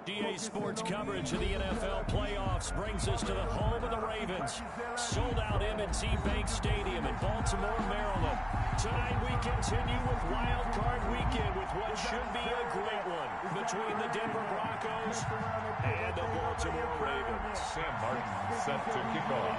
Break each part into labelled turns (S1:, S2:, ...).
S1: GA Sports coverage of the NFL playoffs brings us to the home of the Ravens. Sold out M&T Bank Stadium in Baltimore, Maryland. Tonight we continue with Wild Card Weekend with what should be a great one between the Denver Broncos and the Baltimore Ravens.
S2: Sam Martin set to kick off.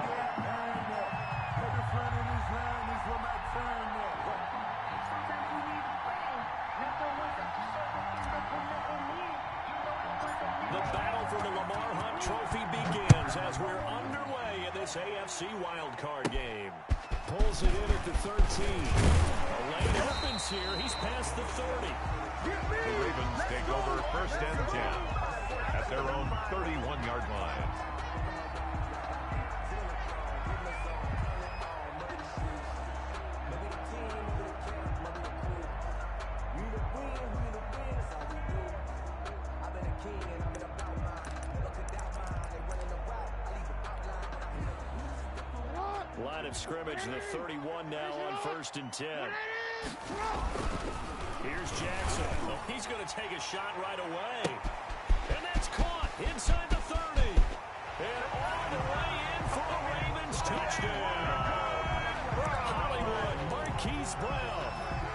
S1: The battle for the Lamar Hunt Trophy begins as we're underway in this AFC wildcard game. Pulls it in at the 13. A lane opens here. He's past the 30.
S2: The Ravens take over 1st and 10 at their own 31-yard line.
S1: Line of scrimmage, the 31 now on 1st and 10. Here's Jackson. He's going to take a shot right away. And that's caught inside the 30. And all the way in for a Ravens touchdown. Hollywood Marquise Brown,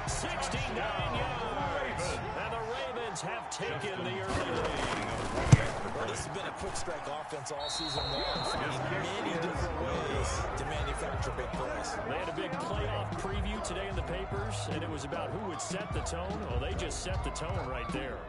S1: 69 yards. And the Ravens have taken the early lead.
S3: Well, this has been a quick strike offense all season long in many different ways to manufacture big plays.
S1: They had a big playoff preview today in the papers, and it was about who would set the tone. Well, they just set the tone right there.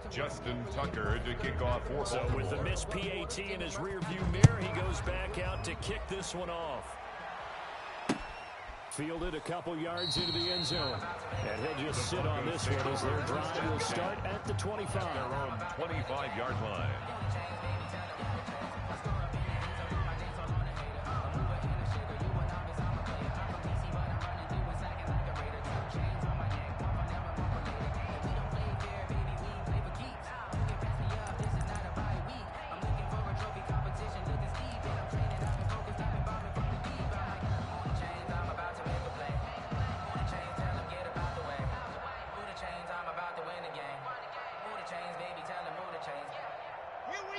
S2: Justin Tucker to kick off for
S1: So
S2: Baltimore.
S1: with the missed PAT in his rearview mirror, he goes back out to kick this one off. Fielded a couple yards into the end zone. And he'll just sit on this one as their drive will start at the 25.
S2: Their own 25-yard line.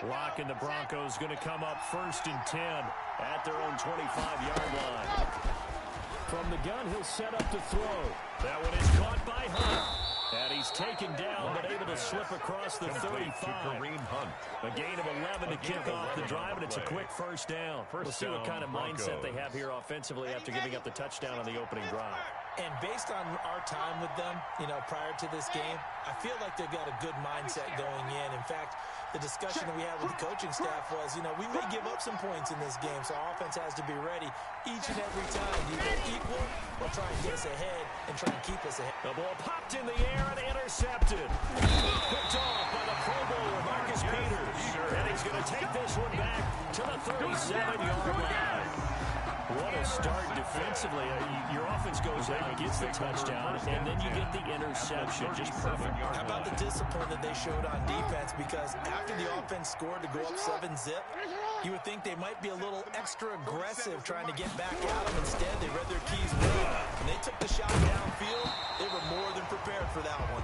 S1: Locke and the Broncos going to come up 1st and 10 at their own 25-yard line. From the gun, he'll set up to throw. That one is caught by Hunt. And he's taken down, but able to slip across the 35. A gain of 11 to kick off the drive, and it's a quick first down. We'll see what kind of mindset they have here offensively after giving up the touchdown on the opening drive.
S3: And based on our time with them, prior to this game, I feel like they've got a good mindset going in. In fact, the discussion that we had with the coaching staff was, we may give up some points in this game, so our offense has to be ready each and every time to either equal or try and get us ahead and try and keep us ahead.
S1: The ball popped in the air and intercepted. Picked off by the Pro Bowler, Marcus Peters. And he's going to take this one back to the 37-yard line. What a start defensively. Your offense goes out, gets the touchdown, and then you get the interception. Just perfect.
S3: How about the discipline that they showed on defense? Because after the offense scored to go up 7-zip, you would think they might be a little extra aggressive trying to get back at them. Instead, they read their keys well, and they took the shot downfield. They were more than prepared for that one.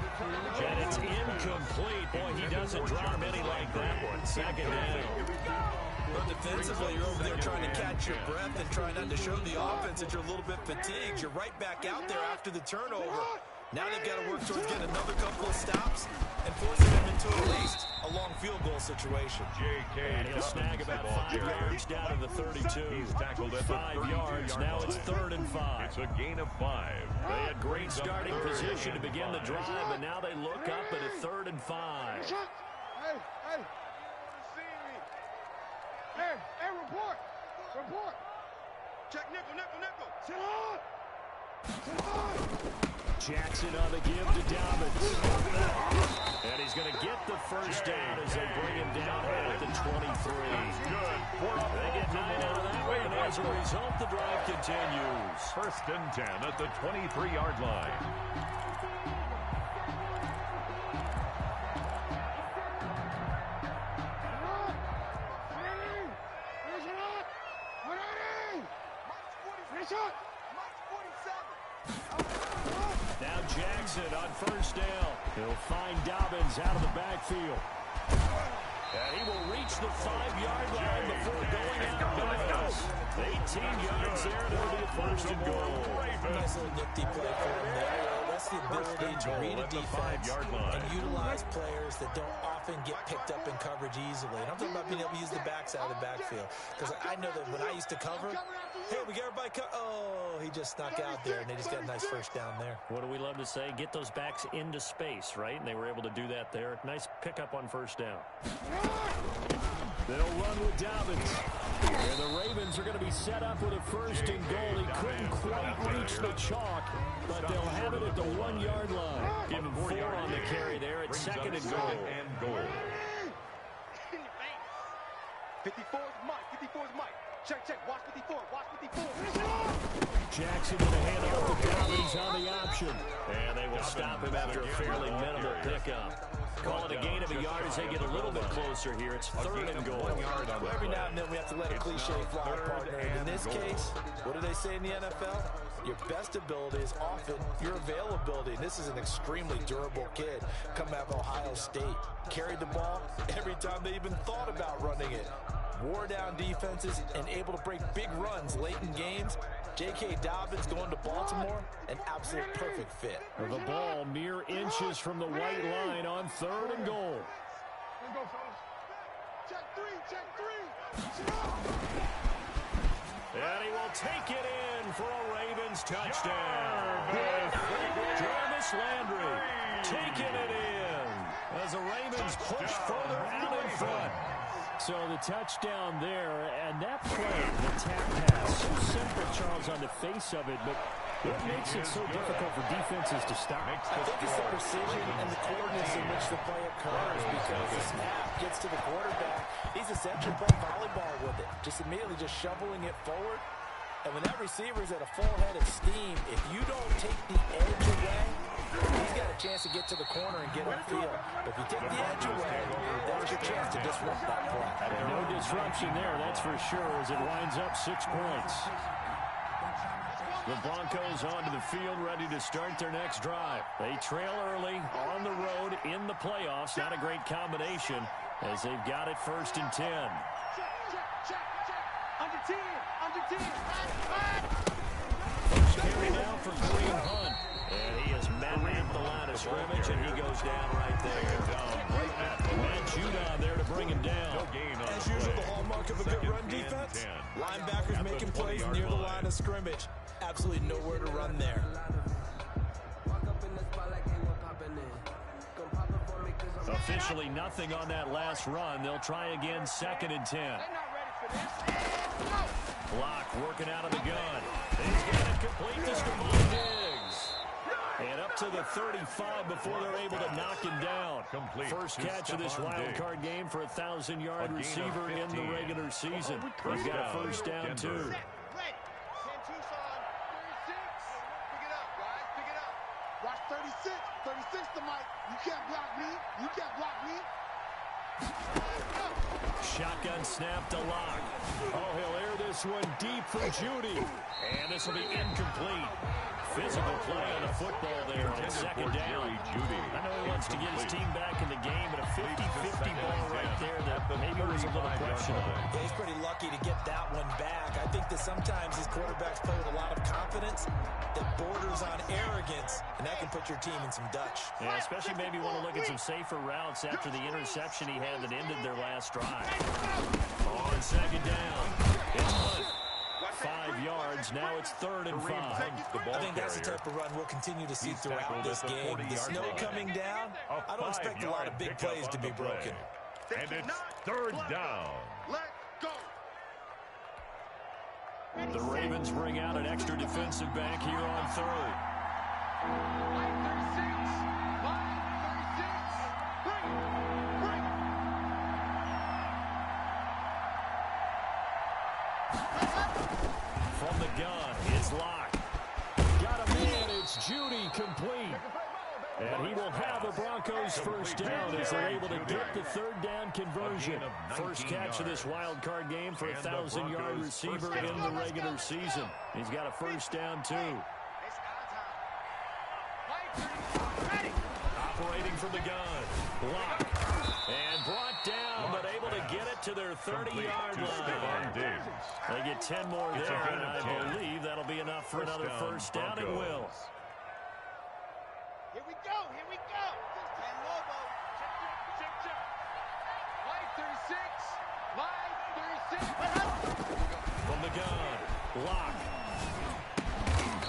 S1: And it's incomplete. Boy, he doesn't drop any like that one. Second down.
S3: But defensively, you're over there trying to catch your breath and trying not to show the offense that you're a little bit fatigued. You're right back out there after the turnover. Now they've got to work towards getting another couple of stops and forcing them into at least a long field goal situation.
S1: And he'll snag about 5 yards down to the 32.
S2: He's tackled at
S1: 5 yards. Now it's 3rd and 5.
S2: It's a gain of 5.
S1: They had great starting position to begin the drive, but now they look up at a 3rd and 5.
S4: Hey, report. Check nickel. Sit on.
S1: Jackson on the give to Dobbins. And he's going to get the first down as they bring him down at the 23. They get 9 out of that one, and as a result, the drive continues.
S2: 1st and 10 at the 23-yard line.
S1: Now Jackson on first down. He'll find Dobbins out of the backfield. And he will reach the 5-yard line before going out of bounds. 18 yards there, and it'll be a first and goal.
S3: Nice little nifty play for him there. That's the ability to read a defense and utilize players that don't often get picked up in coverage easily. And I'm talking about being able to use the backside of the backfield. Because I know that when I used to cover, hey, we got everybody oh, he just snuck out there, and they just got a nice first down there.
S1: What do we love to say? Get those backs into space, right? And they were able to do that there. Nice pickup on first down. They'll run with Dobbins. And the Ravens are going to be set up with a first and goal. He couldn't quite reach the chalk, but they'll have it at the 1-yard line. Give him 4 on the carry there at second and goal.
S4: 54 is Mike. 54 is Mike. Check. Watch 54. Watch 54.
S1: Jackson going to hand off to Dobbins on the option. And they will stop him after a fairly minimal pickup. Call it a gain of a yard as they get a little bit closer here. It's third and goal.
S3: Well, every now and then we have to let a cliche fly, partner. And in this case, what do they say in the NFL? Your best ability is often your availability. And this is an extremely durable kid coming out of Ohio State. Carried the ball every time they even thought about running it. Wore down defenses and able to break big runs late in games. J.K. Dobbins going to Baltimore, an absolute perfect fit.
S1: The ball mere inches from the white line on third and goal.
S4: Check three.
S1: And he will take it in for a Ravens touchdown. Jarvis Landry taking it in as the Ravens push further out in front. So the touchdown there, and that play, the tap pass, so simple, Charles, on the face of it, but what makes it so difficult for defenses to stop?
S3: I think it's the precision and the coordinates in which the play occurs, because the snap gets to the quarterback. He's essentially playing volleyball with it, just immediately just shoveling it forward. And when that receiver's at a full head of steam, if you don't take the edge away, he's got a chance to get to the corner and get upfield. But if you take the edge away, that's your chance to disrupt that play.
S1: No disruption there, that's for sure, as it winds up 6 points. The Broncos onto the field, ready to start their next drive. They trail early on the road in the playoffs. Not a great combination as they've got it first and 10.
S4: Check. Under 10.
S1: First carry now for Green Hunt. And he has met at the line of scrimmage, and he goes down right there. Matt Judon there to bring him down.
S3: As usual, the hallmark of a good run defense, linebackers making plays near the line of scrimmage. Absolutely nowhere to run there.
S1: Officially nothing on that last run. They'll try again, second and 10. Block working out of the gun. He's got it complete to Stephon Diggs. And up to the 35 before they're able to knock him down. First catch of this wild card game for a 1,000-yard receiver in the regular season. He's got a first down, too.
S4: Watch 36. 36 to Mike. You can't block me.
S1: Shotgun snap to Locke. Oh, he'll air this one deep for Judy. And this will be incomplete. Physical play on the football there on second down. I know he wants to get his team back in the game, but a 50-50 ball right there that maybe was a little questionable.
S3: Yeah, he's pretty lucky to get that one back. I think that sometimes these quarterbacks play with a lot of confidence that borders on arrogance, and that can put your team in some Dutch.
S1: Yeah, especially maybe want to look at some safer routes after the interception he had that ended their last drive. On second down, it's Hunt. 5 yards. Now it's third and 5.
S3: I think that's the type of run we'll continue to see throughout this game. The snow coming down, I don't expect a lot of big plays to be broken.
S2: And it's third down.
S4: Let's go.
S1: The Ravens bring out an extra defensive back here on third.
S4: Mike 36. Bring.
S1: From the gun, it's Locke. Got a man, it's Judy, complete. And he will have the Broncos first down as they're able to get the third down conversion. First catch of this wild card game for a 1,000-yard receiver in the regular season. He's got a first down, too.
S4: It's our time.
S1: Operating from the gun. Block. And brought down, but able to get it to their 30-yard line. They get 10 more there, and I believe that'll be enough for another first down. It will.
S4: Here we go. Here we go. 10 Lobo. Check, check, check. Line 36. Line 36.
S1: From the gun. Lock.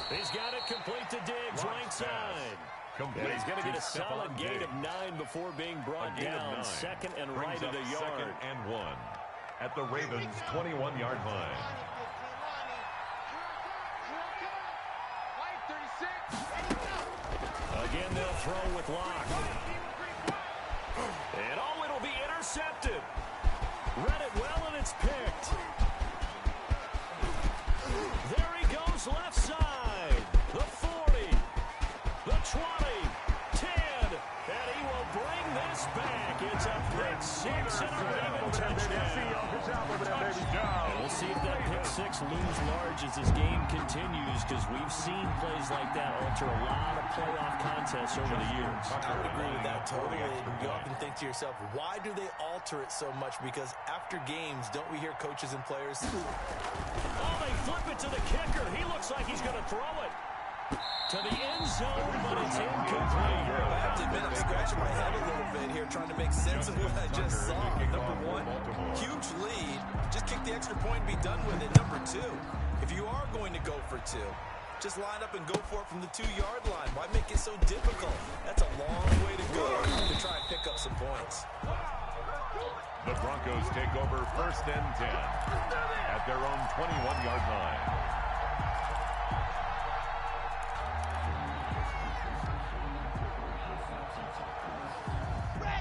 S1: He's got it complete to Diggs, right side. And he's going to get a solid gain of 9 before being brought down. Second and right at a yard.
S2: Second and 1 at the Ravens' 21-yard line.
S1: Again, they'll throw with Lock. And oh, it'll be intercepted. Read it well, and it's picked. There he goes, left side. The 40, the 20, 10, and he will bring this back. It's a pick six and a Raven touchdown. And we'll see if that pick six looms large as this game continues, because we've seen plays like that alter a lot of playoff contests over the years.
S3: I would agree with that totally. You often think to yourself, why do they alter it so much? Because after games, don't we hear coaches and players?
S1: Oh, they flip it to the kicker. He looks like he's going to throw it to the end zone, but it's incomplete.
S3: I have to admit, I'm scratching my head a little bit here, trying to make sense of what I just saw. Number one, huge lead. Just kick the extra point and be done with it. Number two, if you are going to go for two, just line up and go for it from the 2-yard line. Why make it so difficult? That's a long way to go to try and pick up some points.
S2: The Broncos take over first and 10 at their own 21-yard line.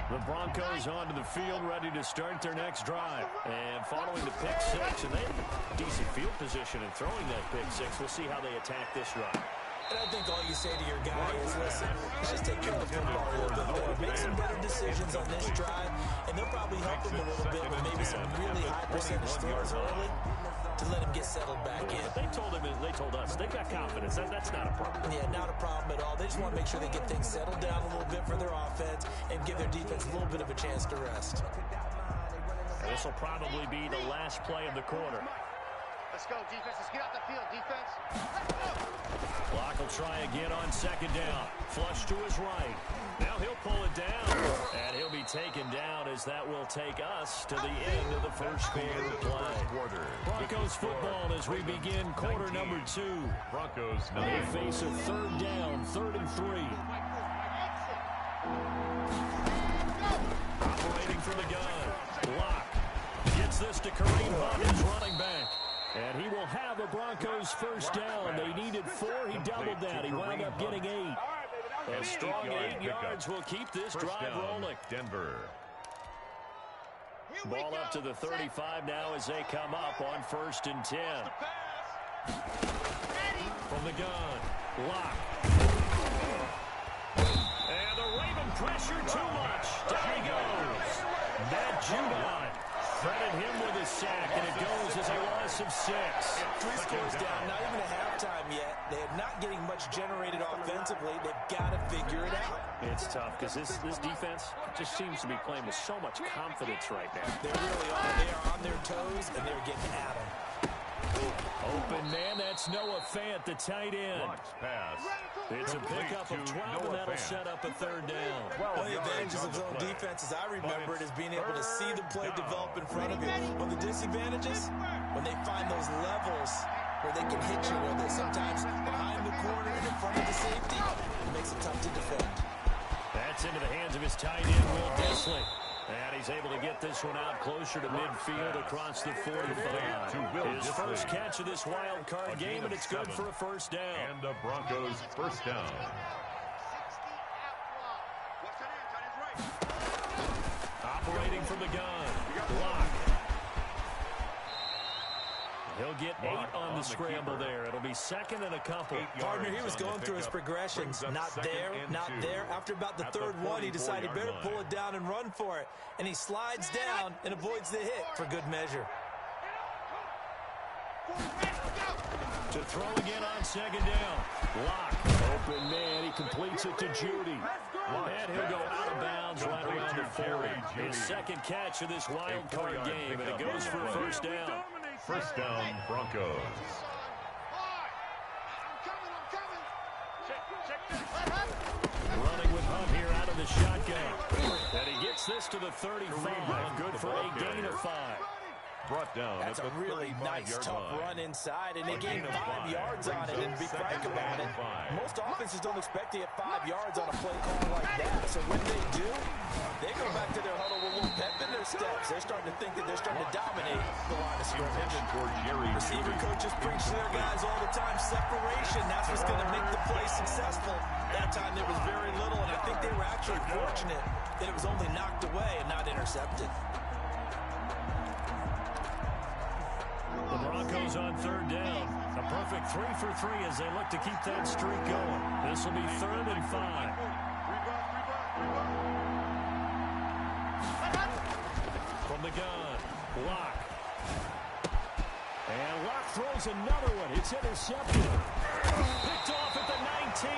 S1: The Broncos onto the field, ready to start their next drive. And following the pick six, and they have decent field position in throwing that pick six. We'll see how they attack this drive.
S3: And I think all you say to your guy is, listen, let's just take care of the football a little bit better. Make some better decisions on this drive, and they'll probably help him a little bit with maybe some really high percentage throws early to let him get settled back in.
S1: But they told us, they got confidence. That's not a problem.
S3: Yeah, not a problem at all. They just want to make sure they get things settled down a little bit for their offense and give their defense a little bit of a chance to rest.
S1: And this will probably be the last play of the quarter.
S4: Let's go, defense. Let's get out the field, defense. Let's go.
S1: Clock will try again on second down. Flush to his right. Now he'll pull it down, and he'll be taken down as that will take us to the end of the first quarter play. Broncos football as we begin quarter number 2.
S2: Broncos
S1: They face a third down, 3rd and 3. Operating from the gun. Lock gets this to Kareem Hunt, his running back. And he will have a Broncos first down. They needed 4. He doubled that. He wound up getting 8. A strong 8 yards will keep this drive rolling.
S2: Denver.
S1: Ball up to the 35 now as they come up on 1st and 10. From the gun. Lock. And the Raven pressure too much. Down he goes. Matt Judon credit him with a sack, and it goes as a loss of 6.
S3: 3 scores down, not even a halftime yet. They are not getting much generated offensively. They've got to figure it out.
S1: It's tough because this defense just seems to be playing with so much confidence right now.
S3: They really are. They are on their toes, and they're getting at them.
S1: Open man, that's Noah Fant, the tight end.
S2: Pass.
S1: It's a pickup of 12, and that'll set up a 3rd down.
S3: One of the advantages of zone defense, as I remember it, is being able to see the play develop in front of you. One of the disadvantages, when they find those levels where they can hit you with it, sometimes behind the corner and in front of the safety, it makes it tough to defend.
S1: That's into the hands of his tight end, Will Dissly. And he's able to get this one out closer to midfield across the 45. His first catch of this wild card game, and it's good for a first down.
S2: And the Broncos first down.
S1: Operating from the gun. Block. He'll get 8 on the scramble there. It'll be 2nd and a couple.
S3: Partner, he was going through his progressions. Not there, not there. After about the 3rd one, he decided better pull it down and run for it. And he slides down and avoids the hit for good measure.
S1: To throw again on 2nd down. Lock open man. He completes it to Judy. And he'll go out of bounds right around the 40. His second catch of this wild card game, and it goes for a first down.
S2: First down, Broncos.
S1: Running with Hunt here out of the shotgun. And he gets this to the 35. Good for a gain of 5.
S2: Brought down.
S3: That's a really nice, tough run inside, and they gained 5 yards on it. And to be frank about it, most offenses don't expect to get 5 yards on a play call like that. So when they do, they go back to their huddle with a little pep in their steps. They're starting to think that they're starting to dominate the line of scrimmage. Receiver coaches preach to their guys all the time, separation. That's what's going to make the play successful. That time there was very little, and I think they were actually fortunate that it was only knocked away and not intercepted.
S1: The Broncos on third down. A perfect 3 for 3 as they look to keep that streak going. This will be 3rd and 5. From the gun, Locke. And Locke throws another one. It's intercepted. Picked off at the 19.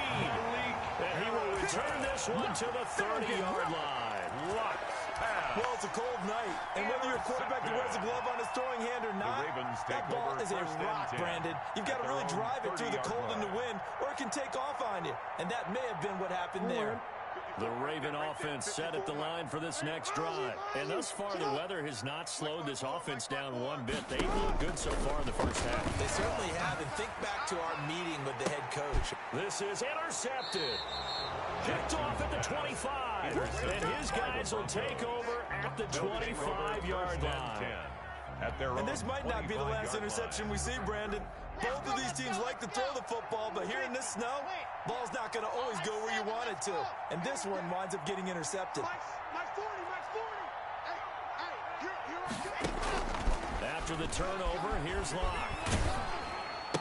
S1: And he will return this one to the 30-yard line. Locke.
S3: Well, it's a cold night, and whether you're a quarterback that wears a glove on his throwing hand or not, that ball is a rock, Brandon. You've got to really drive it through the cold and the wind, or it can take off on you, and that may have been what happened there.
S1: The Raven offense set at the line for this next drive. And thus far, the weather has not slowed this offense down one bit. They've looked good so far in the first half.
S3: They certainly have, and think back to our meeting with the head coach.
S1: This is intercepted. Picked off at the 25. And his guys will take over at the 25-yard line.
S3: And this might not be the last interception we see, Brandon. Both of these teams like to throw the football, but here in this snow, ball's not going to always go where you want it to. And this one winds up getting intercepted.
S1: After the turnover, here's Locke.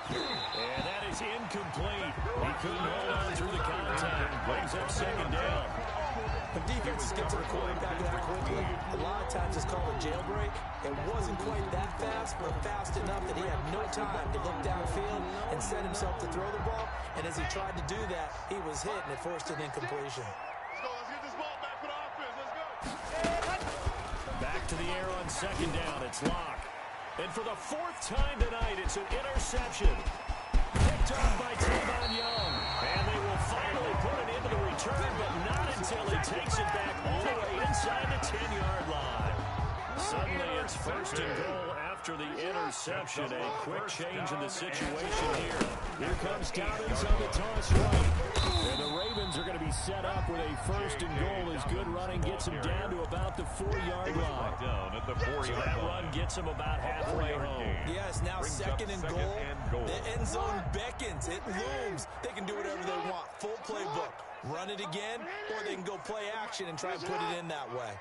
S1: And that is incomplete. He couldn't hold on through the contact. Brings up second down.
S3: When defenses get to the quarterback that quickly, a lot of times it's called a jailbreak. It wasn't quite that fast, but fast enough that he had no time to look downfield and set himself to throw the ball. And as he tried to do that, he was hit, and it forced an incompletion.
S4: Let's go. Let's get this ball back for the offense. Let's go.
S1: Back to the air on second down. It's Locke. And for the 4th time tonight, it's an interception. Picked up by Tavon Young. And they will finally put it into the return, but not until he takes it back all the way inside the 10-yard line. Suddenly it's 1st and goal after the interception. A quick change in the situation here. Here comes Dobbins on the toss right. And the Ravens are going to be set up with a 1st and goal as good running gets them down to about the 4-yard line. So that run gets them about halfway home.
S3: Yes, now 2nd and goal. The end zone beckons. It looms. They can do whatever they want. Full playbook. Run it again, or they can go play action and try and put it in that way.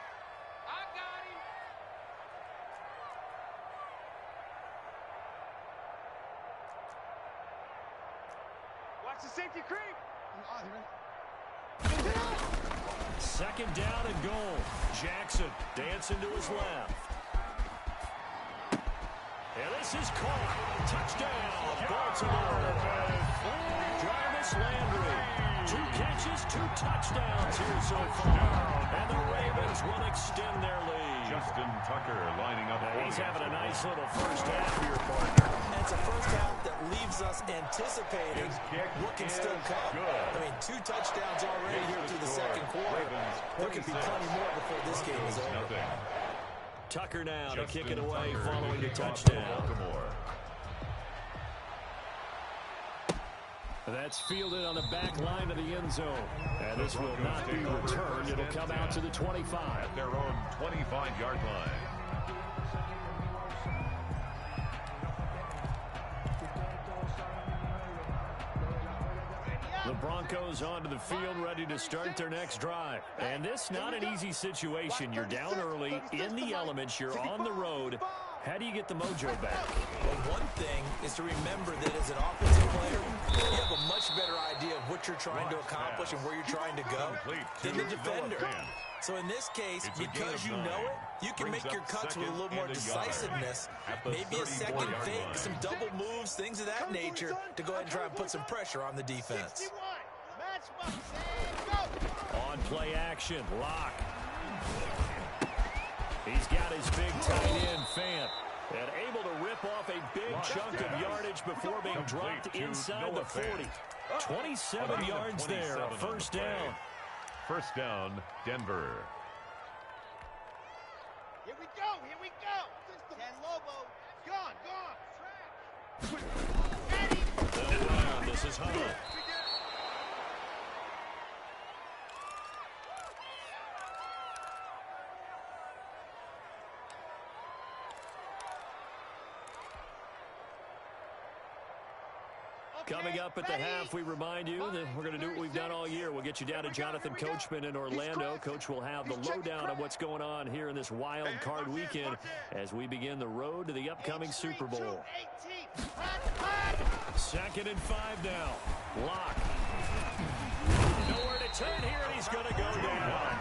S4: Watch the safety creep.
S1: 2nd down and goal. Jackson dancing to his left. And this is caught. Touchdown, Baltimore. Jarvis Landry. 2 catches, 2 touchdowns here so far. And the Ravens will extend their lead.
S2: Justin Tucker lining up.
S1: He's having a nice little first half here, partner.
S3: And it's a first half that leaves us anticipating what can still come. I mean, 2 touchdowns already here through the 2nd quarter. There could be plenty more before this game is over.
S1: Tucker now to kick it away following the touchdown. That's fielded on the back line of the end zone. And this will not be returned. It'll come out to the 25.
S2: At their own 25-yard line.
S1: The Broncos onto the field, ready to start their next drive. And this not an easy situation. You're down early, in the elements, you're on the road. How do you get the mojo back?
S3: Well, one thing is to remember that as an offensive player, you have a much better idea of what you're trying to accomplish and where you're trying to go than the defender. So in this case, because you know it, you can make your cuts with a little more decisiveness. Maybe a second fake, some double moves, things of that nature to go ahead and try and put some pressure on the defense.
S1: On play action, Locke. He's got his big tight end, Fant. And able to rip off a big chunk of yardage before being dropped inside the 40. 27 yards there, a first down.
S2: First down, Denver.
S5: Here we go, here we go. Ken Lobo, gone.
S1: They'll run. This is Hunt. Coming up at the half, we remind you that we're going to do what we've done all year. We'll get you down to Jonathan Coachman in Orlando. Coach will have the lowdown of what's going on here in this wild card weekend as we begin the road to the upcoming Super Bowl. 2nd and 5 now. Locke. Nowhere to turn here, and he's going to go down.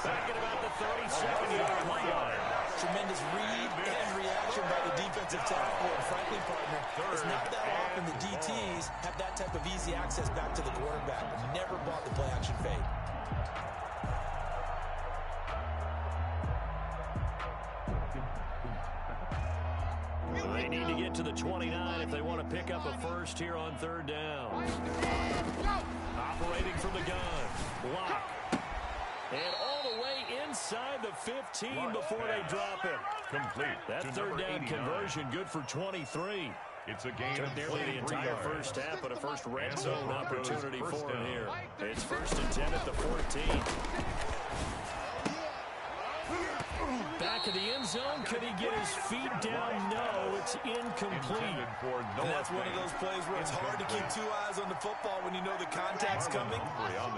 S1: Back at about the 37-yard line.
S3: Tremendous read and reaction by the defensive tackle. And frankly, partner, it's not that often the DTs have that type of easy access back to the quarterback. Never bought the play-action fade.
S1: They need to get to the 29 if they want to pick up a first here on 3rd down. Operating from the gun. Locke. And all the way inside the 15 before they drop it.
S2: Complete.
S1: That 3rd down
S2: 89.
S1: conversion good for 23.
S2: It's a game
S1: Took
S2: of
S1: nearly the entire first half, but a first red zone opportunity for him here. It's 1st and 10 at the 14. Back of the end zone. Could he get his feet down? No, it's incomplete.
S3: And that's one of those plays where it's hard to keep 2 eyes on the football when you know the contact's coming,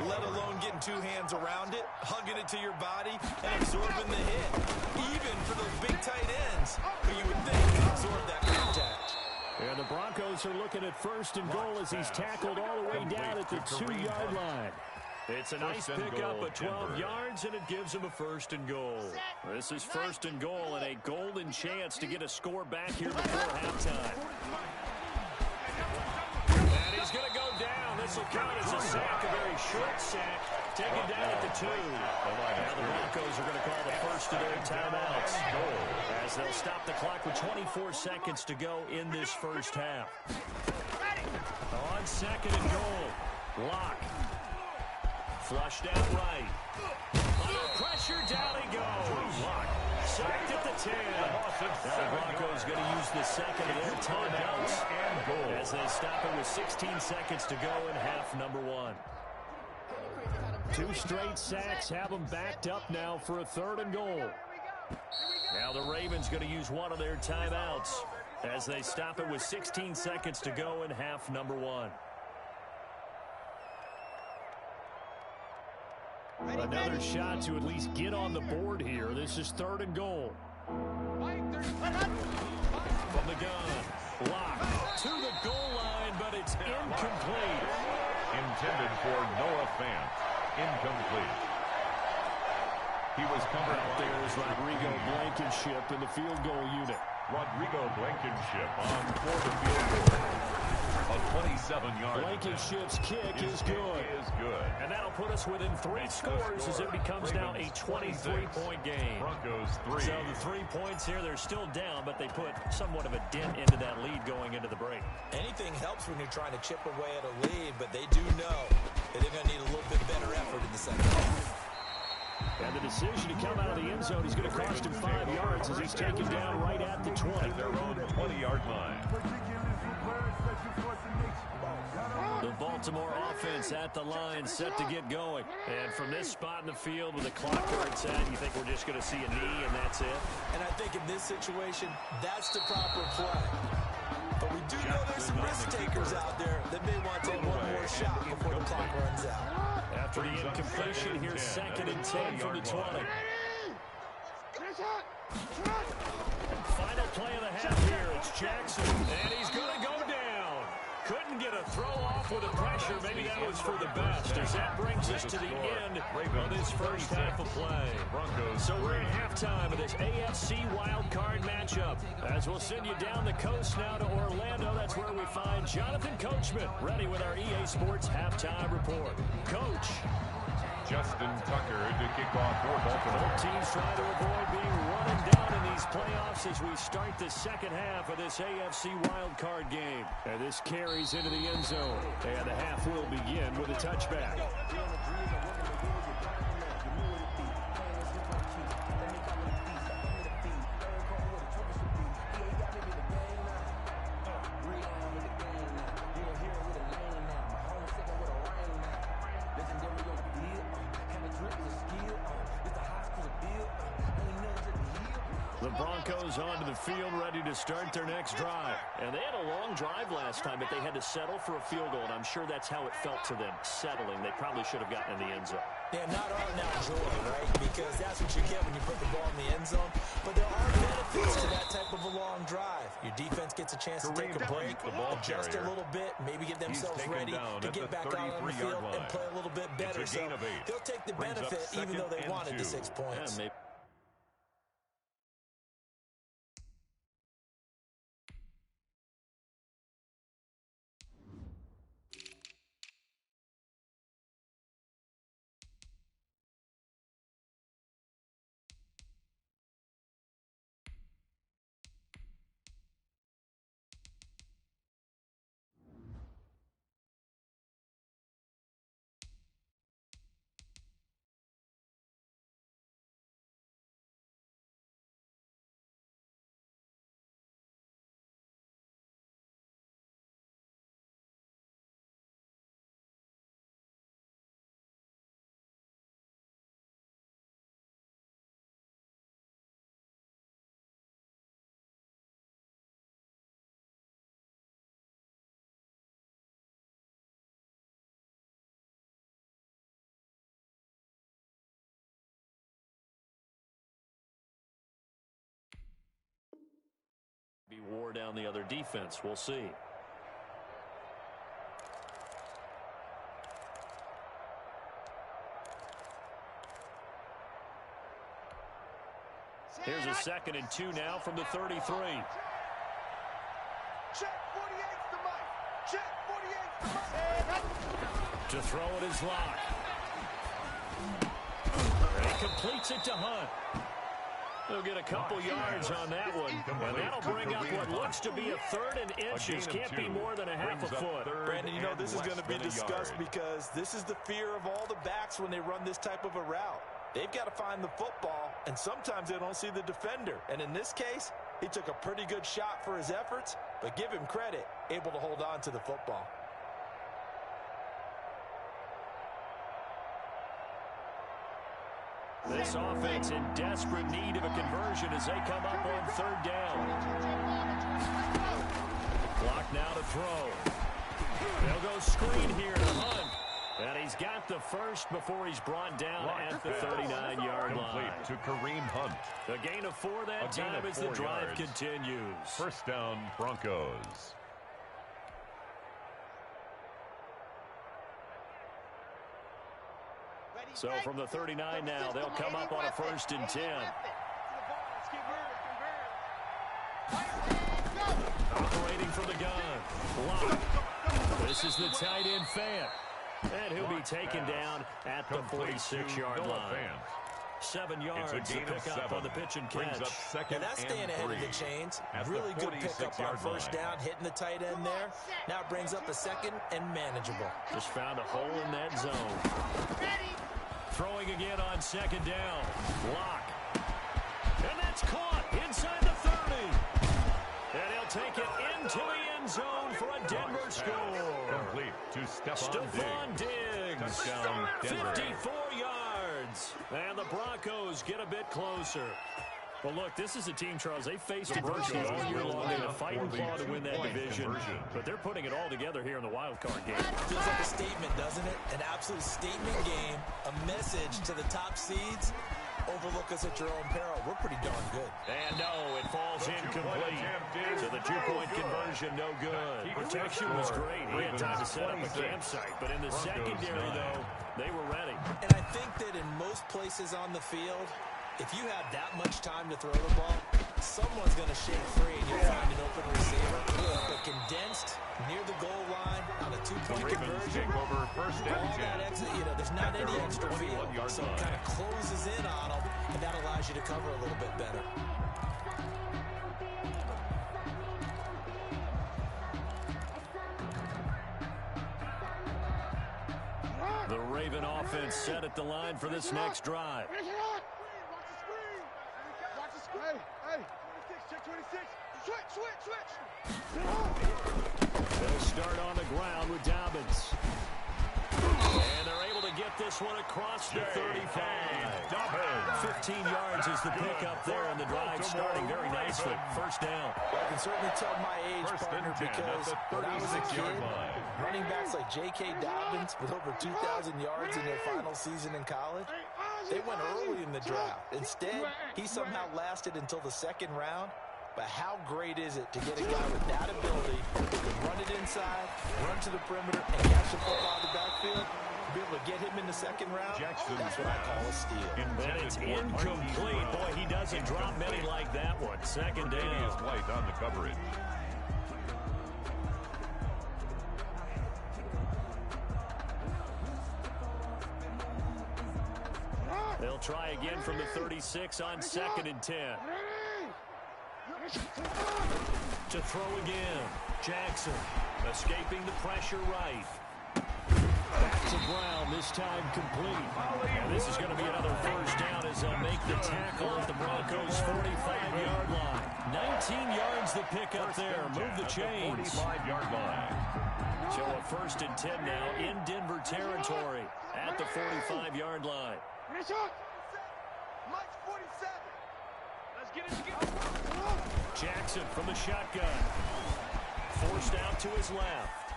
S3: let alone getting 2 hands around it, hugging it to your body, and absorbing the hit. Even for those big tight ends, who you would think can absorb that contact.
S1: And the Broncos are looking at 1st and goal as he's tackled all the way down at the 2-yard line. It's a nice pickup of 12 yards, and it gives him a 1st and goal. This is 1st and goal and a golden chance to get a score back here before halftime. And he's going to go down. This will count as a sack, a very short sack, taken down at the 2. Now the Broncos are going to call the first of their timeouts as they'll stop the clock with 24 seconds to go in this first half. On 2nd and goal, Locke. Flushed out right. Under pressure, down he goes. Sacked at the 10. Now the Broncos going to use the second of their timeouts as they stop it with 16 seconds to go in half number 1. 2 straight sacks have them backed up now for a 3rd and goal. Now the Ravens going to use one of their timeouts as they stop it with 16 seconds to go in half number 1. Another shot to at least get on the board here. This is 3rd and goal. From the gun, Locke to the goal line, but it's incomplete.
S2: Intended for Noah Fant. Incomplete. He was covered
S1: out there is Rodrigo Blankenship in the field goal unit.
S2: Rodrigo Blankenship on for the field goal. A 27-yard.
S1: Blankenship's kick is good. And that'll put us within 3 scores as it becomes now a 23-point game.
S2: Broncos 3.
S1: So the 3 points here, they're still down, but they put somewhat of a dent into that lead going into the break.
S3: Anything helps when you're trying to chip away at a lead, but they do know that they're going to need a little bit better effort in the second half.
S1: And the decision to come out of the end zone is going to cost him 5 yards as he's taken down right at the 20.
S2: Their own 20-yard line.
S1: The Baltimore offense at the line, set to get going. And from this spot in the field with the clock where it's at, you think we're just going to see a knee and that's it?
S3: And I think in this situation, that's the proper play. But we do know there's some risk takers out there that may want to take one more shot before the clock runs out.
S1: After the incompletion, here's 2nd and 10 from the 20. Final play of the half here. It's Jackson, and he's going to go down. Couldn't get a throw off with the pressure. Maybe that was for the best as that brings us to the end of this first half of play. So we're at halftime of this AFC wildcard matchup. As we'll send you down the coast now to Orlando, that's where we find Jonathan Coachman ready with our EA Sports halftime report. coach.
S2: Justin Tucker to kick off for Baltimore.
S1: Both teams trying to avoid being run and down in these playoffs as we start the second half of this AFC wildcard game. And this carries into the end zone. And the half will begin with a touchback. The Broncos onto the field, ready to start their next drive. And they had a long drive last time, but they had to settle for a field goal, and I'm sure that's how it felt to them, settling. They probably should have gotten in the end zone.
S3: Yeah, not all now joy, right? Because that's what you get when you put the ball in the end zone. But there are benefits to that type of a long drive. Your defense gets a chance to take a break, adjust a little bit, maybe get themselves ready to get back out on the field and play a little bit better. So they'll take the benefit even though they wanted the 6 points.
S1: Yeah, be wore down the other defense. We'll see. Here's a 2nd and 2 now from the 33.
S4: Check 48's the mic. Check 48's the mic.
S1: To throw it is Locke. He completes it to Hunt. They'll get a couple yards on that one, and that'll bring up what looks to be a 3rd and inches. Can't be more than a half a foot.
S3: Brandon, you know this is going to be discussed because this is the fear of all the backs when they run this type of a route. They've got to find the football, and sometimes they don't see the defender. And in this case, he took a pretty good shot for his efforts, but give him credit, able to hold on to the football.
S1: This offense in desperate need of a conversion as they come up on 3rd down. Clock now to throw. They'll go screen here to Hunt. And he's got the first before he's brought down at the 39-yard line.
S2: To Kareem Hunt.
S1: The gain of 4 that time as the drive continues.
S2: 1st down, Broncos.
S1: So from the 39 now, they'll come up on a 1st and 10. Operating from the gun. Lock. This is the tight end fan. And he'll be taken down at the 46-yard line. 7 yards to pick up on the pitch and catch.
S3: And that's staying ahead of the chains. Really good pickup on 1st down, hitting the tight end there. Now it brings up a 2nd and manageable.
S1: Just found a hole in that zone. Throwing again on 2nd down. Lock. And that's caught inside the 30. And he'll take it into the end zone for a Denver score.
S2: Complete to
S1: Stephon Diggs.
S2: Touchdown, Denver.
S1: 54 yards. And the Broncos get a bit closer. Well, look, this is a team, Charles. They faced adversity all year long. They're fighting claw to win that division. But they're putting it all together here in the wild card game.
S3: Feels like a statement, doesn't it? An absolute statement game. A message to the top seeds. Overlook us at your own peril. We're pretty darn good.
S1: And no, it falls incomplete. So the 2-point conversion, no good. Protection was great. He had time to set up a campsite. But in the secondary, though, they were ready.
S3: And I think that in most places on the field, if you have that much time to throw the ball, someone's going to shake free and you'll find an open receiver. But condensed near the goal line on a two-point conversion.
S2: Take over first and 10.
S3: There's not any extra field, so it kind of closes in on them, and that allows you to cover a little bit better.
S1: The Raven offense set at the line for this next drive.
S4: Watch the screen. Hey, 26, check 26. Switch.
S1: They'll start on the ground with Dobbins. And they're able to get this one across the 35. 15 yards is the pickup there, and the drive starting very nicely. First down.
S3: I can certainly tell my age, partner, because when I was a kid, running backs like J.K. Dobbins with over 2,000 yards in their final season in college, they went early in the draft. Instead, he somehow lasted until the second round. But how great is it to get a guy with that ability who can run it inside, run to the perimeter, and catch the football in the backfield? To be able to get him in the second round, that's what I call a steal.
S1: And it's incomplete. Boy, he doesn't drop many like that one. Second down.
S2: White on the coverage.
S1: They'll try again from the 36 on 2nd and 10. To throw again. Jackson escaping the pressure right. Back to Brown, this time complete. And this is going to be another first down as they'll make the tackle at the Broncos' 45-yard line. 19 yards the pickup there. Move the chains.
S2: 45-yard line.
S1: So a 1st and 10 now in Denver territory at the 45-yard line.
S4: Mike's 47.
S5: Let's get it together.
S1: Jackson from the shotgun. Forced out to his left.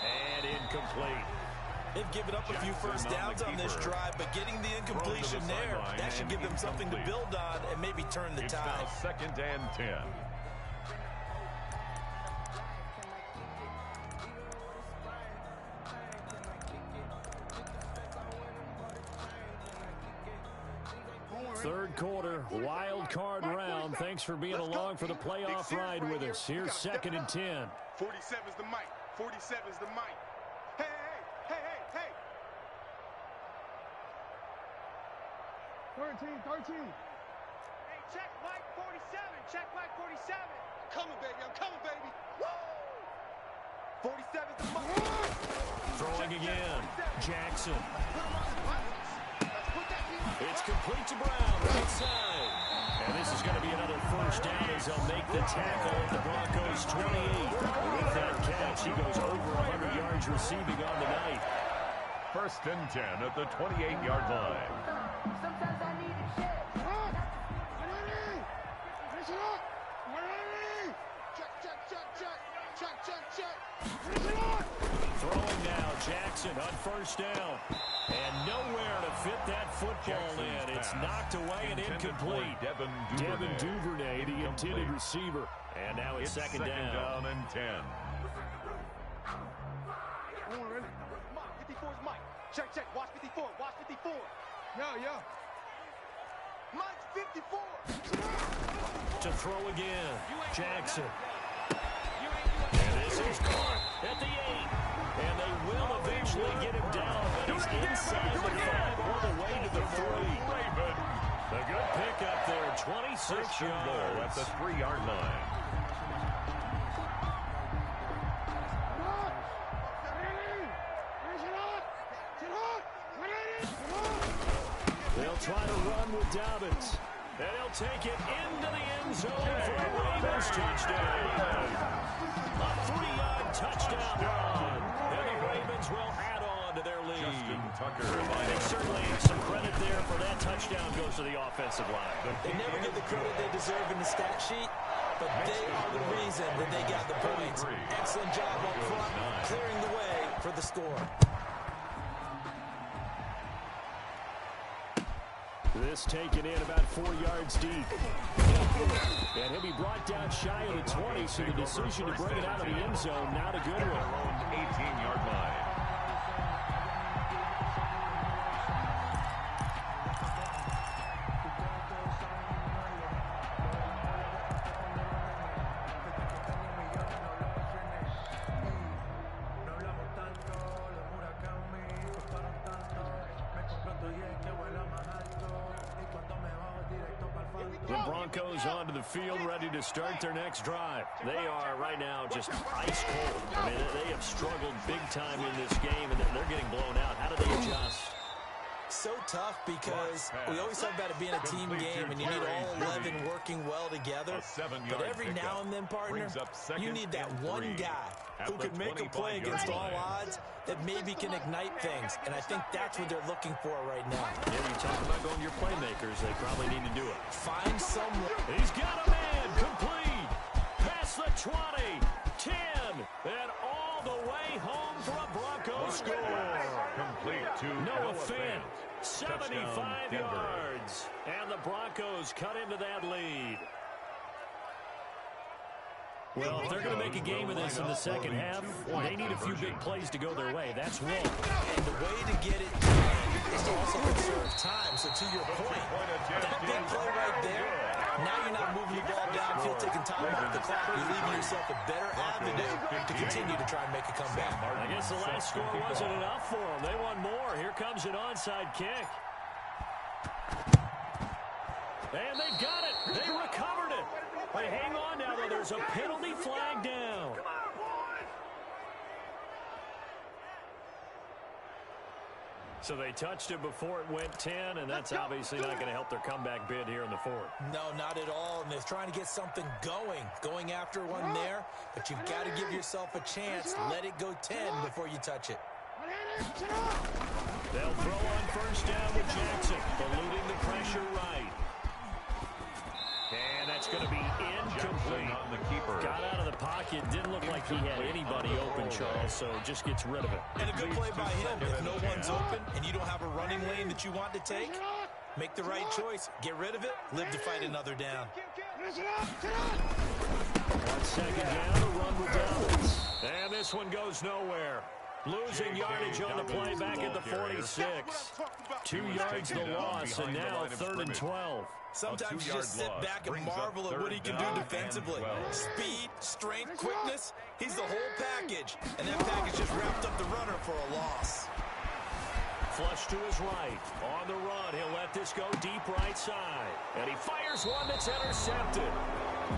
S1: And incomplete.
S3: They've given up a few first downs on this drive, but getting the incompletion there, that should give them something to build on and maybe turn the tide.
S2: It's now 2nd and 10.
S1: Third quarter, wild card round. Thanks for being along for the playoff ride with us. Here's 2nd and 10.
S4: 47's the mic. 47's the mic. Hey. 13.
S5: Hey, check Mike 47. Check Mike 47.
S4: Coming, baby. I'm coming, baby. Woo! 47's the mic.
S1: Throwing again. Jackson.
S4: Let's put that here.
S1: It's complete to Brown, right side. And this is going to be another first down as they'll make the tackle at the Broncos' 28. With that catch, he goes over 100 yards receiving on the night.
S2: 1st and 10 at the 28-yard line.
S6: Sometimes I need a check.
S1: Throwing now, Jackson on first down. And nowhere to fit that football in. It's knocked away and incomplete. Devin Duvernay, the intended receiver. And now it's second down.
S2: And 10.
S5: Mike, 54's Mike. Check. Watch 54. Watch 54.
S4: Yo. Mike's 54.
S1: To throw again, Jackson. And this is caught at the 8. And they will eventually get him down, but he's inside the 5 all the way to the 3. A good pickup there, 26 yards.
S2: At the 3-yard line.
S1: They'll try to run with Dobbins. And he'll take it into the end zone for a Ravens touchdown. A 3-yard touchdown run. And the Ravens will add on to their lead. They certainly have some credit there for that touchdown goes to the offensive line.
S3: They never get the credit they deserve in the stat sheet, but they are the reason that they got the points. Excellent job up front, clearing the way for the score.
S1: This taken in about 4 yards deep. And he'll be brought down shy of the 20, so the decision to bring it out of the end zone, not a good one.
S2: 18-yard line.
S1: The Broncos onto the field, ready to start their next drive. They are right now just ice cold. I mean, they have struggled big time in this game, and they're getting blown out. How do they adjust?
S3: So tough because we always talk about it being a team game and you need all 11 working well together. But every now and then, partner, you need that one guy who can make a play against all odds that maybe can ignite things. And I think that's what they're looking for right now.
S1: Yeah, you talk about going to your playmakers. They probably need to do it.
S3: Find someone.
S1: He's got a man complete. Past the 20, 10, and all the way home for a Broncos score.
S2: Complete to
S1: Noah Fant. 75
S2: Touchdown,
S1: yards. And the Broncos cut into that lead. Well, if they're going to make a game of this in the second half, they need a few big plays to go their way. That's one.
S3: And the way to get it done is to also conserve time. So to your point, that big play right there, now you're not moving the ball downfield, taking time off the clock. You're leaving yourself a better avenue to continue to try and make a comeback.
S1: I guess the last score wasn't enough for them. They want more. Here comes an onside kick. And they got it. They recovered it. Hey, hang on now, though. There's a penalty flag down. So they touched it before it went 10, and that's obviously not going to help their comeback bid here in the fourth.
S3: No, not at all. And they're trying to get something going after one there. But you've got to give yourself a chance. Let it go 10 before you touch it.
S1: They'll throw on first down with Jackson, eluding the pressure right. And that's going to be incomplete.
S2: On the keeper.
S1: Got out of the pocket. Didn't look like he had anybody open, Charles, so just gets rid of it.
S3: And a good play by him. If no one's open and you don't have a running lane that you want to take, make the right choice. Get rid of it. Live to fight another down.
S1: On second down, the run with Dallas. And this one goes nowhere. Losing yardage on the play back at the 46. 2 yards the loss, and now 3rd and 12.
S3: Sometimes you just sit back and marvel at what he can do defensively. Speed, strength, quickness, he's the whole package. And that package just wrapped up the runner for a loss.
S1: Flush to his right. On the run, he'll let this go deep right side. And he fires one that's intercepted.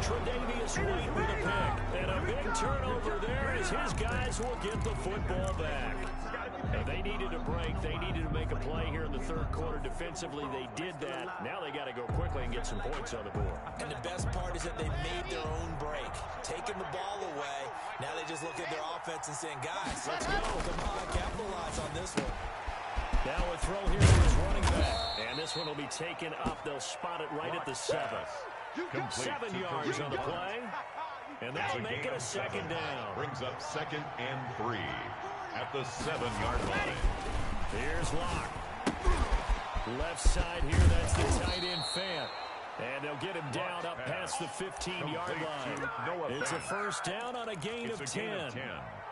S1: Tre'Davious White with a pick. And a big turnover there as his guys will get the football back. Now, they needed a break. They needed to make a play here in the third quarter. Defensively, they did that. Now they got to go quickly and get some points on the board.
S3: And the best part is that they made their own break. Taking the ball away. Now they just look at their offense and saying, guys, let's go. Come on, capitalize on this one.
S1: Now a throw here to his running back. And this one will be taken up. They'll spot it right at the 7. 7 yards on the play. And that'll make it a second down.
S2: Brings up 2nd and 3 at the 7-yard line.
S1: Here's Locke. Left side here, that's the tight end Fant. And they'll get him down up past the 15-yard line. It's a first down on a gain of 10.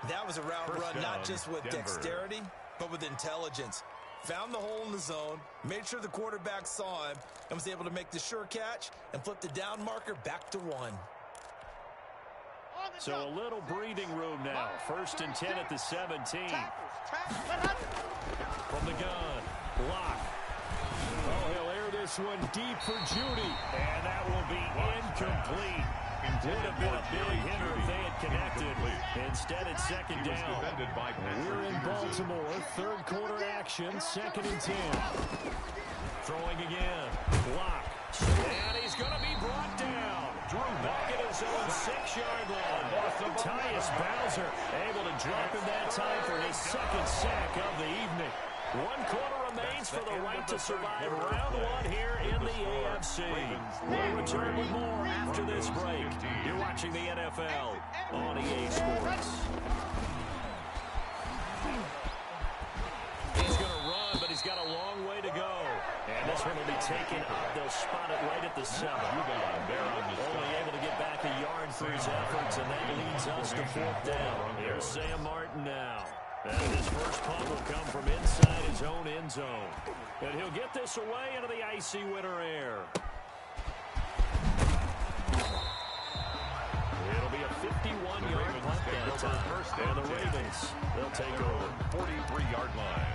S3: That was a route run not just with dexterity, but with intelligence. Found the hole in the zone, made sure the quarterback saw him, and was able to make the sure catch and flip the down marker back to 1.
S1: So a little breathing room now. 1st and 10 at the 17. From the gun, Locke. Oh, he'll air this one deep for Judy. And that will be incomplete. Would have been a big hitter if they had connected. Instead, it's second down. We're in Baltimore. Third quarter action. 2nd and 10. Throwing again. Locke. And he's going to be brought down. Back at his own 6-yard line. Tyus Bowser able to drop him that time for his 2nd sack of the evening. 1 quarter remains for the right to survive round 1 here in the AFC. We'll return with more after this break. You're watching the NFL on EA Sports. He's going to run, but he's got a long way to go. And this one will be taken up. They'll spot it right at the 7. Only able to get back a yard through his efforts, and that leads us to 4th down. Here's Sam Martin now. And his first punt will come from inside his own end zone. And he'll get this away into the icy winter air. It'll be a 51-yard punt that time. And the Ravens, they'll take over.
S2: 43-yard line.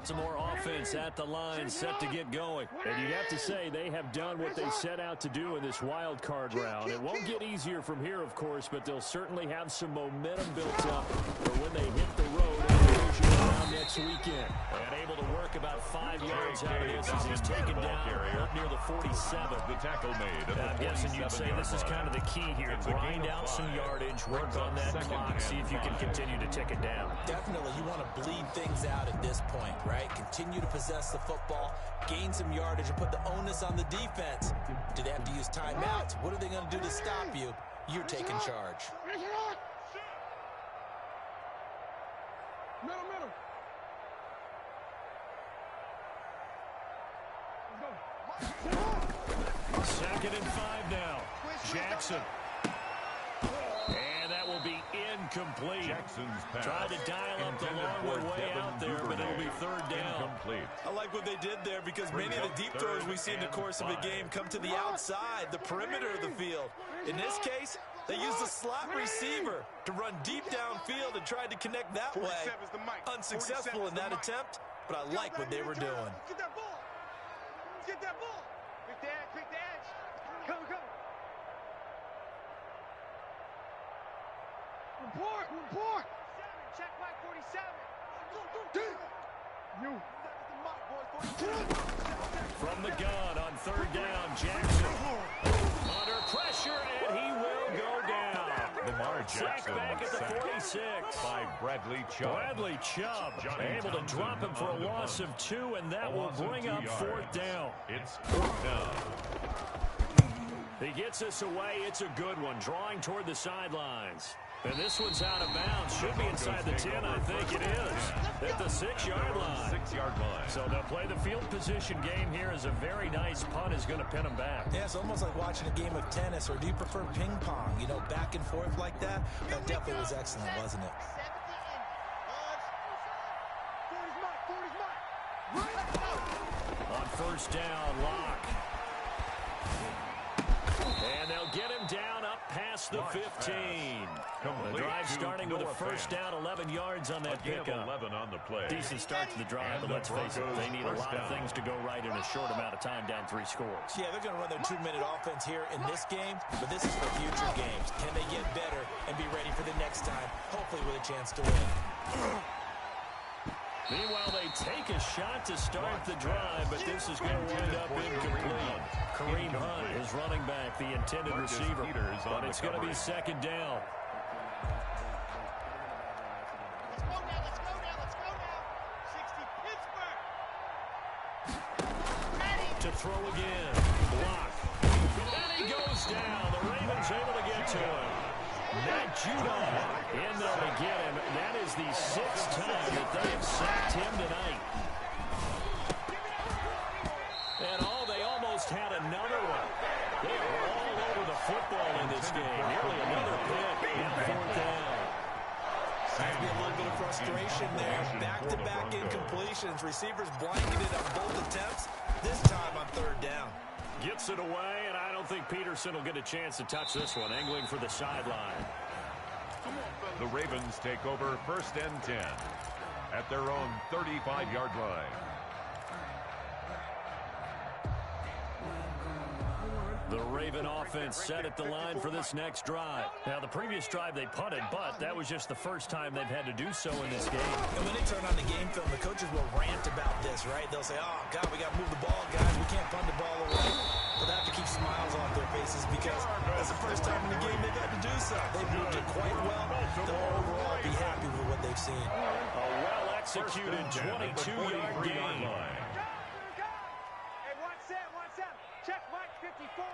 S1: Baltimore offense at the line, set to get going. And you have to say they have done what they set out to do in this wild card round. It won't get easier from here, of course, but they'll certainly have some momentum built up for when they hit the road in the division round next weekend. And able to work about 5 yards out of this as he's taken down up near the 47.
S2: The tackle made.
S1: I'm guessing you'd say this is kind of the key here. Grind out some yardage, work on that clock, see if you can continue to tick it down.
S3: Definitely, you want to bleed things out at this point, right? Continue to possess the football, gain some yardage, and put the onus on the defense. Do they have to use timeouts? What are they going to do to stop you? You're taking charge.
S4: Middle.
S1: Second and 5 now. Jackson. And that will be incomplete.
S2: Jackson's pass.
S1: Tried to dial up the long way out there, but it'll be third down.
S2: Incomplete.
S3: I like what they did there because many of the deep throws we see in the course of a game come to the outside, the perimeter of the field. In this case, they used a slot receiver to run deep downfield and tried to connect that way. Unsuccessful in that attempt, but I like what they were doing.
S5: Get that ball. Get that ball. Pick the edge. Go.
S4: Report.
S5: Check Mike 47.
S4: You.
S1: From the gun on third down, Jackson. Under pressure, and he will go down.
S2: Lamar
S1: Sack
S2: Jackson
S1: back at the
S2: sacked
S1: 46.
S2: by Bradley Chubb.
S1: Bradley Chubb
S2: Johnny
S1: able to
S2: Thompson
S1: drop him for a
S2: on the
S1: loss
S2: punt.
S1: of 2, and that
S2: A
S1: will
S2: loss of
S1: bring
S2: 2
S1: up
S2: yards.
S1: fourth down.
S2: It's fourth down.
S1: He gets us away. It's a good one, drawing toward the sidelines. And this one's out of bounds. Should be inside the 10, I think it is. At the 6-yard line.
S2: 6-yard line.
S1: So they'll play the field position game here as a very nice punt is going to pin them back.
S3: Yeah, it's almost like watching a game of tennis, or do you prefer ping pong? You know, back and forth like that? That definitely was excellent, wasn't it?
S1: On first down, Lock. And they'll get him down up past the 15. The drive starting with a first down, 11 yards on that pickup.
S2: 11 on the play.
S1: Decent start to the drive, but let's face it, they need a lot of things to go right in a short amount of time, down 3 scores.
S3: Yeah, they're going to run their 2-minute offense here in this game, but this is for future games. Can they get better and be ready for the next time, hopefully with a chance to win?
S1: Meanwhile, they take a shot to start the drive, but this is going to wind up incomplete. Kareem Hunt is running back, the intended receiver, but it's going to be second down.
S5: Let's go now. 60 Pittsburgh.
S1: To throw again. Block. And he goes down. The Ravens able to get to him. Matt Judon in there to get him. That is the 6th time that they have sacked him tonight. And they almost had another one. They are all over the football in this game. Nearly another pick and fourth down.
S3: Seems to be a little bit of frustration there. Back-to-back incompletions. Receivers blanketed on both attempts, this time on third down.
S1: Gets it away, and I don't think Peterson will get a chance to touch this one. Angling for the sideline.
S2: The Ravens take over first and 10 at their own 35-yard line.
S1: The Raven offense set at the line for this next drive. Now, the previous drive they punted, but that was just the first time they've had to do so in this game.
S3: And when they turn on the game film, the coaches will rant about this, right? They'll say, oh, God, we got to move the ball, guys. We can't punt the ball away. But they have to keep smiles off their faces because that's the first time in the game they've had to do so. They've moved it quite well. They'll overall be happy with what they've seen.
S1: A well-executed 22-yard gain.
S5: Hey, one set. Check Mike 54.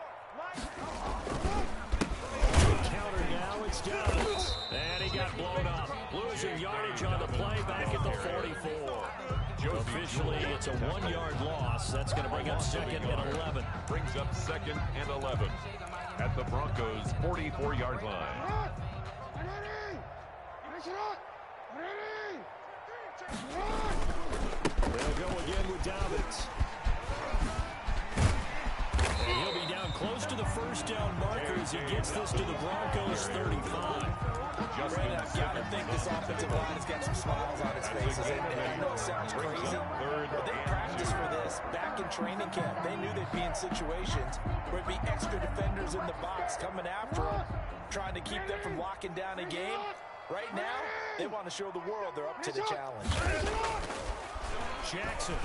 S1: Counter now, it's down. And he got blown up. Losing yardage on the play back at the 44. Officially, it's a 1-yard loss. That's going to bring up second and 11.
S2: Brings up second and 11 at the Broncos' 44-yard line.
S1: They'll go again with Dobbins. And he'll be down close to the first down marker as he gets this to the Broncos 35.
S3: Brandon, I've got to think this offensive line has got some smiles on its faces. And I know it sounds crazy, but they practiced for this back in training camp. They knew they'd be in situations where it'd be extra defenders in the box coming after them, trying to keep them from locking down a game. Right now, they want to show the world they're up to the challenge.
S1: Jackson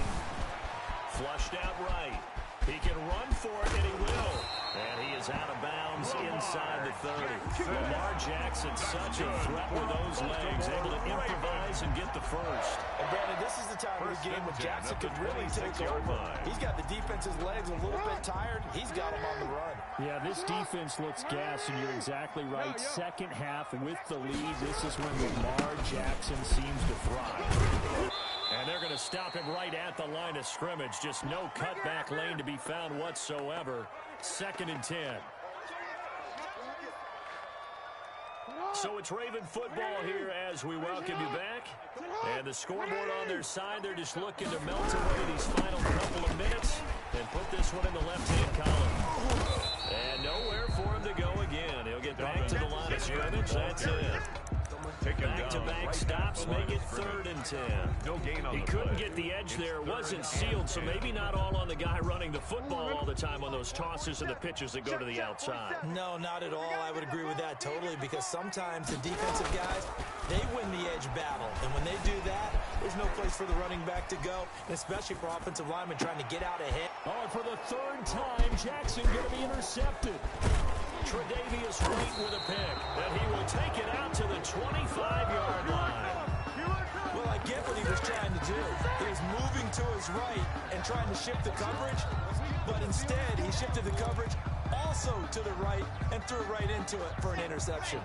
S1: flushed out right. He can run for it, and he will. And he is out of bounds inside the 30. Lamar Jackson, such a threat with those legs, able to improvise and get the first.
S3: And Brandon, this is the time of the game when Jackson could really take over. He's got the defense's legs a little bit tired. He's got them on the run.
S1: Yeah, this defense looks gassed, and you're exactly right. Second half with the lead, this is when Lamar Jackson seems to thrive. And they're going to stop him right at the line of scrimmage. Just no cutback lane to be found whatsoever. 2nd and 10. So it's Raven football here as we welcome you back. And the scoreboard on their side, they're just looking to melt away these final couple of minutes and put this one in the left-hand column. And nowhere for him to go again. He'll get back to the line of scrimmage. That's it. Back-to-back stops make it 3rd and 10.
S2: No gain on
S1: he couldn't get the edge there. It wasn't sealed, so maybe not all on the guy running the football all the time on those tosses and the pitches that go to the outside.
S3: No, not at all. I would agree with that totally, because sometimes the defensive guys, they win the edge battle. And when they do that, there's no place for the running back to go, and especially for offensive linemen trying to get out ahead.
S1: Oh, and for the 3rd time, Jackson going to be intercepted. Tre'Davious White with a pick, and he will take it out to the 25-yard line.
S3: Well, I get what he was trying to do. He was moving to his right and trying to shift the coverage, but instead he shifted the coverage also to the right and threw right into it for an interception.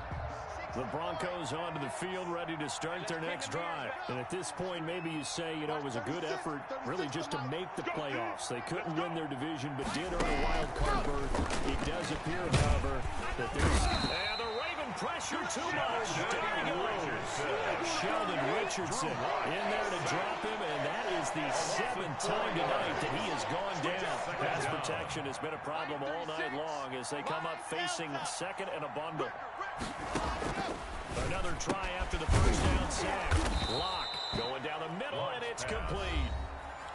S1: The Broncos onto the field, ready to start their next drive. And at this point, maybe you say, it was a good effort really just to make the playoffs. They couldn't win their division, but did earn a wild card berth. It does appear, however, that there's... And the Raven pressure too much. There he goes. Sheldon Richardson in there to drop him, and that is the 7th time tonight that he has gone down. Pass protection has been a problem all night long as they come up facing 2nd and a bundle. Another try after the first down sack. Lock going down the middle, and it's complete.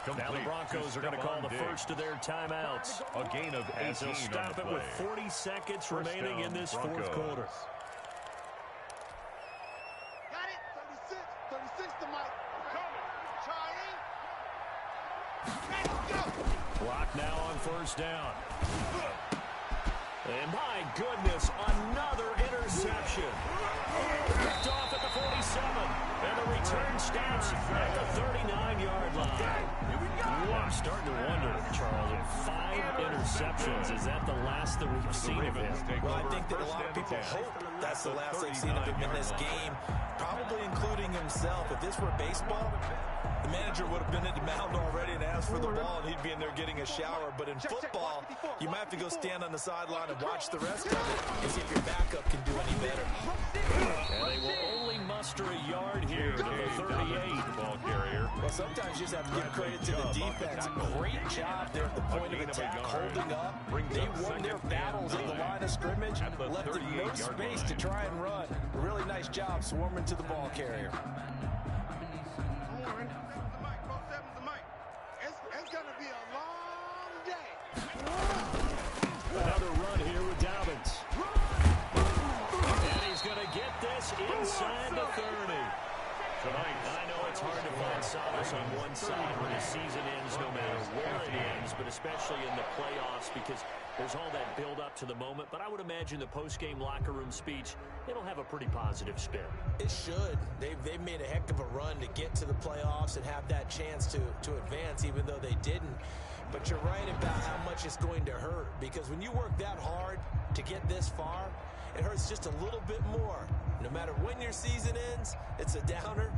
S1: Now the Broncos are going to call the first of their timeouts.
S2: A gain of 18
S1: as they'll stop it with 40 seconds remaining in this fourth quarter.
S4: Got it. 36 to Mike. Trying.
S1: Lock now on first down. And my goodness, another interception. Picked off at the 47. And the return stops at the 39-yard line. I'm starting to wonder, Charles, 5 interceptions. Is that the last that we've seen of him?
S3: Well, I think that a lot of people hope that's the last they've seen of him in this game, probably including himself. If this were baseball, the manager would have been at the mound already and asked for the ball, and he'd be in there getting a shower. But in football, you might have to go stand on the sideline and watch the rest of it and see if your backup can do any better.
S1: And they will only muster a yard here to the 38.
S2: Ball carrier.
S3: Well, sometimes you just have to give credit to the defense. Great job there at the point of attack, holding up. They won their battles at the line of scrimmage, left it no space to try and run. Really nice job swarming to the ball carrier.
S4: It's going to be a long day.
S1: Another run here with Dobbins. And he's going to get this inside the 30. Tonight, I know it's hard to find solace on one side when the season ends, no matter where it ends, but especially in the playoffs, because there's all that build-up to the moment. But I would imagine the post-game locker room speech, it'll have a pretty positive spin.
S3: It should. They've made a heck of a run to get to the playoffs and have that chance to advance, even though they didn't. But you're right about how much it's going to hurt, because when you work that hard to get this far, it hurts just a little bit more. No matter when your season ends, it's a downer.